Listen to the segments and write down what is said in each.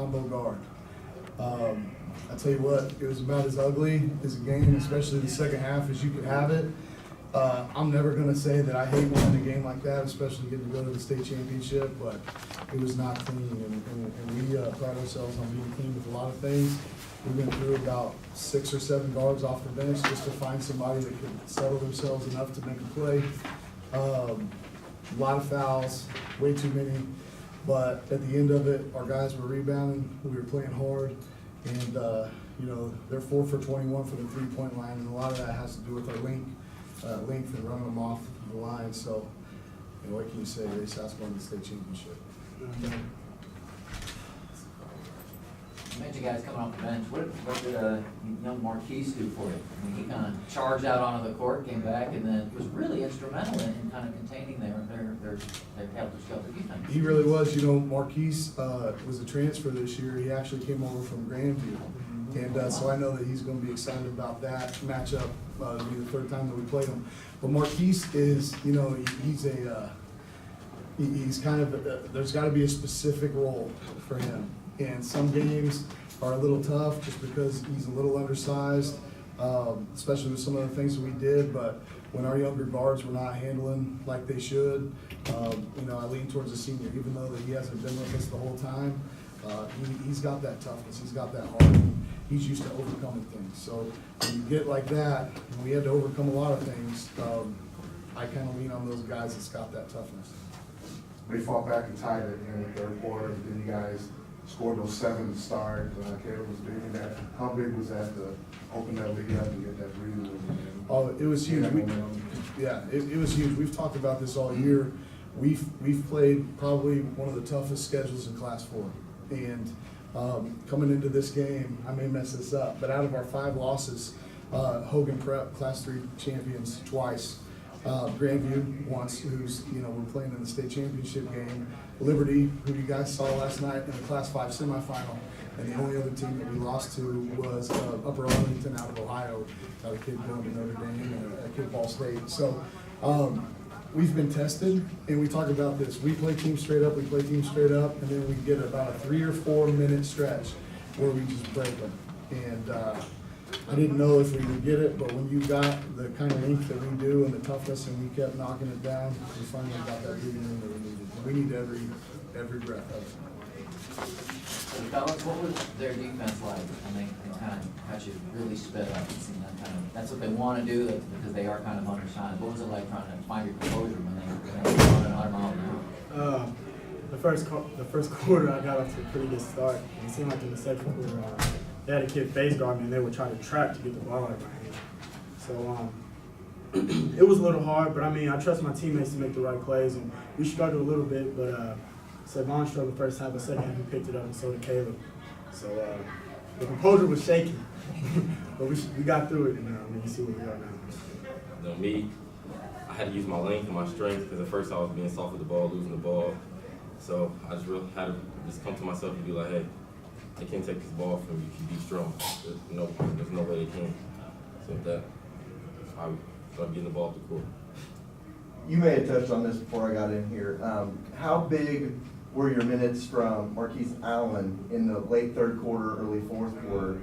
combo guard. I tell you what, it was about as ugly as a game, especially the second half, as you could have it. I'm never going to say that I hate winning a game like that, especially getting to go to the state championship, but it was not clean, and we pride ourselves on being clean with a lot of things. We went through about 6 or 7 guards off the bench just to find somebody that could settle themselves enough to make a play. A lot of fouls, way too many, but at the end of it, our guys were rebounding, we were playing hard, and you know, they're 4 for 21 for the 3-point line, and a lot of that has to do with our length and running them off the line. So, you know, what can you say? Raytown's won the state championship. You mentioned guys coming off the bench. What did young Marquise do for you? I mean, he kind of charged out onto the court, came back, and then was really instrumental in kind of containing their helter-skelter defense. He really was. You know, Marquise was a transfer this year. He actually came over from Grandview. And so I know that he's going to be excited about that matchup. It'll be the 3rd time that we played him. But Marquise is, you know, he's kind of, there's got to be a specific role for him. And some games are a little tough just because he's a little undersized, especially with some of the things that we did. But when our younger guards were not handling like they should, you know, I lean towards the senior, even though that he hasn't been with us the whole time. He's got that toughness, he's got that heart, he's used to overcoming things. So when you get like that, and we had to overcome a lot of things, I kind of lean on those guys that's got that toughness. They fought back and tied it in the 3rd quarter, and then you guys scored those 7 to start. Caleb was big in that. How big was that to open that lead up and get that breathing? Oh, it was huge. It was huge. We've talked about this all year. We've played probably one of the toughest schedules in Class 4. And coming into this game, I may mess this up, but out of our 5 losses, Hogan Prep, Class 3 champions twice. Grandview once, who's, you know, we're playing in the state championship game. Liberty, who you guys saw last night in the Class 5 semifinal. And the only other team that we lost to was Upper Arlington out of Ohio. Got a kid going to Notre Dame and a kid Ball State. So we've been tested, and we talk about this. We play teams straight up, and then we get about a 3 or 4 minute stretch where we just break them. And I didn't know if we would get it, but when you got the kind of length that we do and the toughness, and we kept knocking it down, we finally got that breathing room that we needed. We need every breath of it. So fellas, what was their defense like? And they kind of got you really sped up. It seemed that kind of, that's what they want to do because they are kind of undersized. What was it like trying to find your composure when they were running 100 miles an hour? The first quarter, I got off to a pretty good start. It seemed like in the second quarter, they had a kid face guard me, and they would try to trap to get the ball out of my hand. So it was a little hard, but I mean, I trust my teammates to make the right plays, and we struggled a little bit, but Savon struggled the first half, the second half he picked it up, and so did Caleb. So the composure was shaky, but we got through it, and I mean, you see where we are now. You know, me, I had to use my length and my strength because at first I was being soft with the ball, losing the ball. So I just really had to just come to myself and be like, hey, they can't take this ball from you if you be strong. There's no way they can. So that's how I started getting the ball up the court. You may have touched on this before I got in here. How big were your minutes from Marquise Allen in the late 3rd quarter, early 4th quarter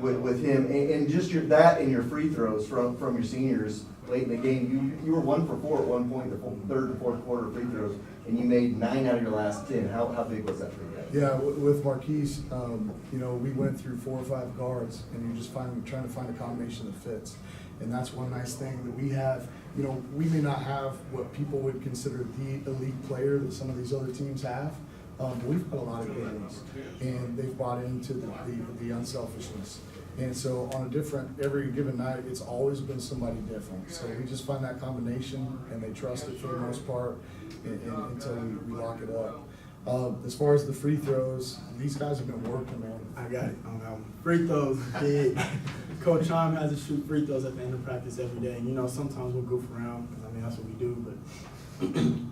with him? And just that and your free throws from your seniors late in the game. You were 1 for 4 at one point, the 3rd to 4th quarter free throws, and you made 9 out of your last 10. How big was that for you guys? Yeah, with Marquise, you know, we went through 4 or 5 guards, and you're just trying to find a combination that fits. And that's one nice thing that we have. You know, we may not have what people would consider the elite player that some of these other teams have, but we've got a lot of good ones, and they've bought into the unselfishness. And so on every given night, it's always been somebody different. So we just find that combination, and they trust it for the most part until we lock it up. As far as the free throws, these guys have been working, man. I got it on that one. Free throws, big. Coach Chime has to shoot free throws at the end of practice every day. And, you know, sometimes we'll goof around, because, I mean, that's what we do. But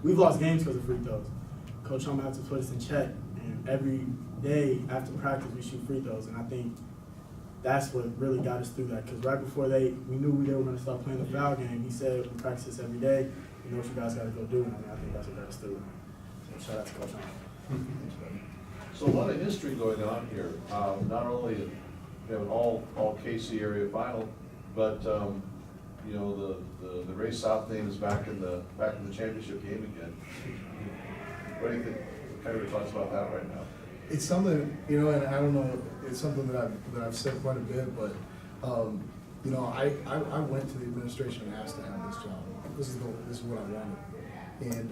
we've lost games because of free throws. Coach Chime has to put us in check. And every day after practice, we shoot free throws. And I think that's what really got us through that. Because right before we knew they were going to start playing the foul game, he said, we practice this every day. You know what you guys got to go do. And I think that's what got us through. So shout out to Coach Chime. So a lot of history going on here. Not only we have an all KC area final, but you know, the Ray South name is back in the championship game again. What do you think? What kind of your thoughts about that right now? It's something, you know, and I don't know, it's something that I've said quite a bit, but, you know, I went to the administration and asked to have this job. This is what I wanted. And,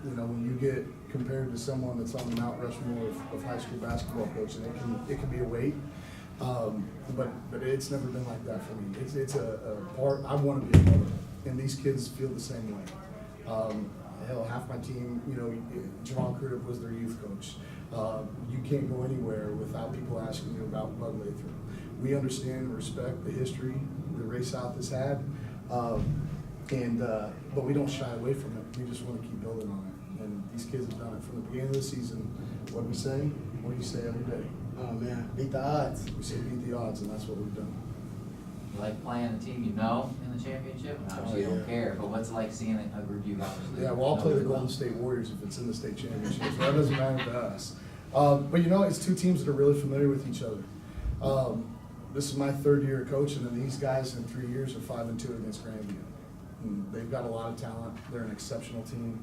you know, when you get compared to someone that's on the Mount Rushmore of high school basketball coaching, it can be a weight. But it's never been like that for me. It's a part, I want to be a part of it. And these kids feel the same way. Hell, half my team, you know, Javon Crudup was their youth coach. You can't go anywhere without people asking you about Bud Lathrop. We understand and respect the history the Ray South has had, but we don't shy away from it. We just want to keep building on it. And these kids have done it from the beginning of the season. What we say, what do you say every day? Oh man, beat the odds. We say beat the odds, and that's what we've done. You like playing a team you know in the championship, and obviously you Oh, yeah. don't care, but what's it like seeing a group you obviously? Yeah, well, I'll play the know Golden well? State Warriors if it's in the state championship, so that doesn't matter to us. But you know, it's two teams that are really familiar with each other. This is my third year of coaching, and these guys in 3 years are 5-2 against Grandview. And they've got a lot of talent. They're an exceptional team.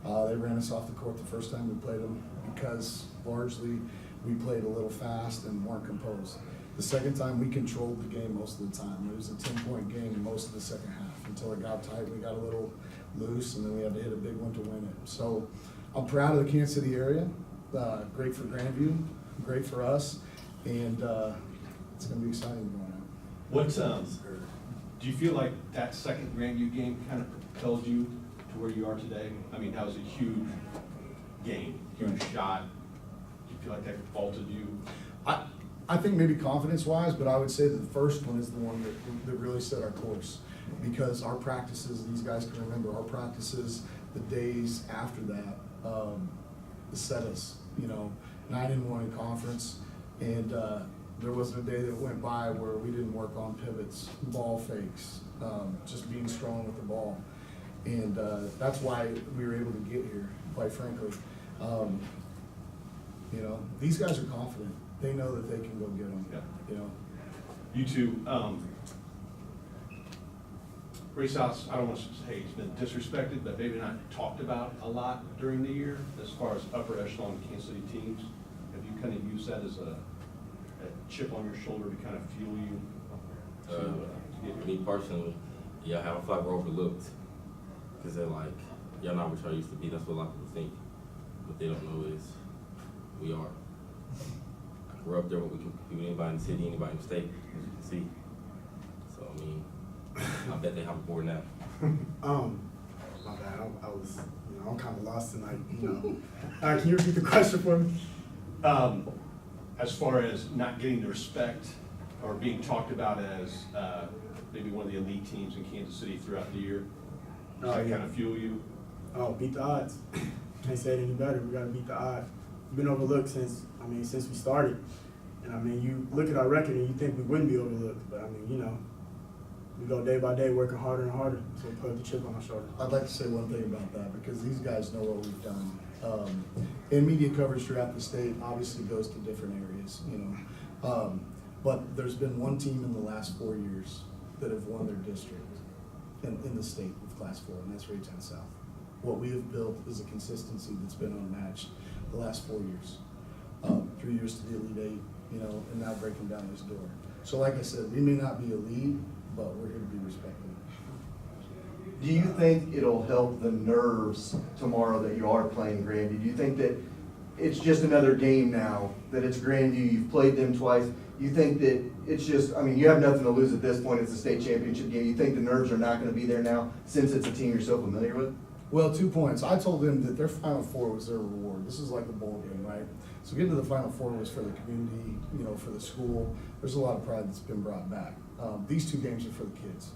They ran us off the court the first time we played them because largely we played a little fast and weren't composed. The second time, we controlled the game most of the time. It was a 10-point game most of the second half until it got tight. We got a little loose, and then we had to hit a big one to win it. So I'm proud of the Kansas City area. Great for Grandview, great for us, and it's going to be exciting going out. What, do you feel like that second Grandview game kind of propelled you to where you are today? I mean, that was a huge game, huge shot. Do you feel like that vaulted you? I think maybe confidence-wise, but I would say that the first one is the one that really set our course. Because our practices, these guys can remember, our practices, the days after that, set us, you know, 9-1 in conference. And there wasn't a day that went by where we didn't work on pivots, ball fakes, just being strong with the ball. And that's why we were able to get here, quite frankly. You know, these guys are confident. They know that they can go get them, Yeah. you know. You two, Ray South, I don't want to say he's been disrespected, but maybe not talked about a lot during the year as far as upper echelon Kansas City teams. Have you kind of used that as a chip on your shoulder to kind of fuel you to get Me personally, yeah, I feel like we're overlooked because they're like, y'all not what y'all used to be. That's what a lot of people think. What they don't know is we are. We're up there when we can compete with anybody in the city, anybody in the state, as you can see. So, I mean, I bet they have a board now. My bad. I was, you know, I'm kind of lost tonight. You know. Can you repeat the question for me? As far as not getting the respect or being talked about as maybe one of the elite teams in Kansas City throughout the year, does that Yeah. kind of fuel you? Oh, beat the odds. Can't say it any better. We got to beat the odds. We've been overlooked since we started. And I mean, you look at our record and you think we wouldn't be overlooked, but I mean, you know, we go day by day working harder and harder, so we put the chip on our shoulder. I'd like to say one thing about that, because these guys know what we've done. And media coverage throughout the state obviously goes to different areas, you know. But there's been one team in the last 4 years that have won their district in the state with Class 4, and that's Raytown South. What we have built is a consistency that's been unmatched the last 4 years. 3 years to the Elite Eight, you know, and now breaking down this door. So like I said, we may not be elite, but we're here to be respected. Do you think it'll help the nerves tomorrow that you are playing Grandview? Do you think that it's just another game now, that it's Grandview, you've played them twice? You think that it's just, I mean, you have nothing to lose at this point, it's a state championship game. You think the nerves are not gonna be there now since it's a team you're so familiar with? Well, 2 points. I told them that their Final Four was their reward. This is like a bowl game, right? So getting to the Final Four was for the community, you know, for the school. There's a lot of pride that's been brought back. These 2 games are for the kids,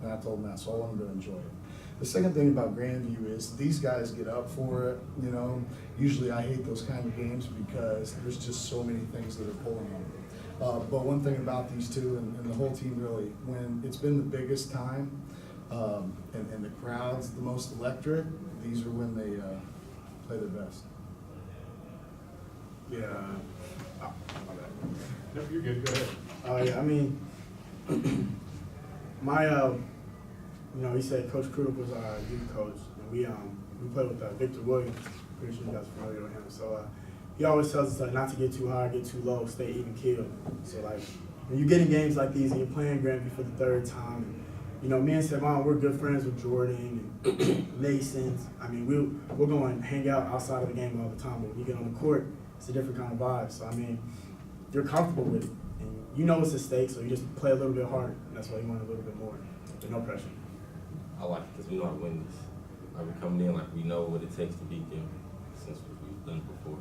and I told them that, so I want them to enjoy it. The second thing about Grandview is these guys get up for it, you know. Usually I hate those kind of games because there's just so many things that are pulling on them. But one thing about these 2 and the whole team really, when it's been the biggest time, and the crowd's the most electric, these are when they play their best. Yeah. My bad. No, you're good, go ahead. Yeah, I mean, my, he said Coach Kruger was our youth coach, and we played with Victor Williams. Pretty sure you guys are familiar with him. So he always tells us not to get too high, get too low, stay even keeled. So like when you get in games like these and you're playing Grandview for the third time, me and Savon, we're good friends with Jordan and Masons. I mean, we're going to hang out outside of the game all the time, but when you get on the court, it's a different kind of vibe. So I mean, you're comfortable with it, and you know it's a stake, so you just play a little bit harder. And that's why you want a little bit more, but no pressure. I like it because we know how to win this. Like we're coming in like we know what it takes to beat them since we've done it before.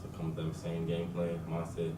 So come with that same game plan, mindset,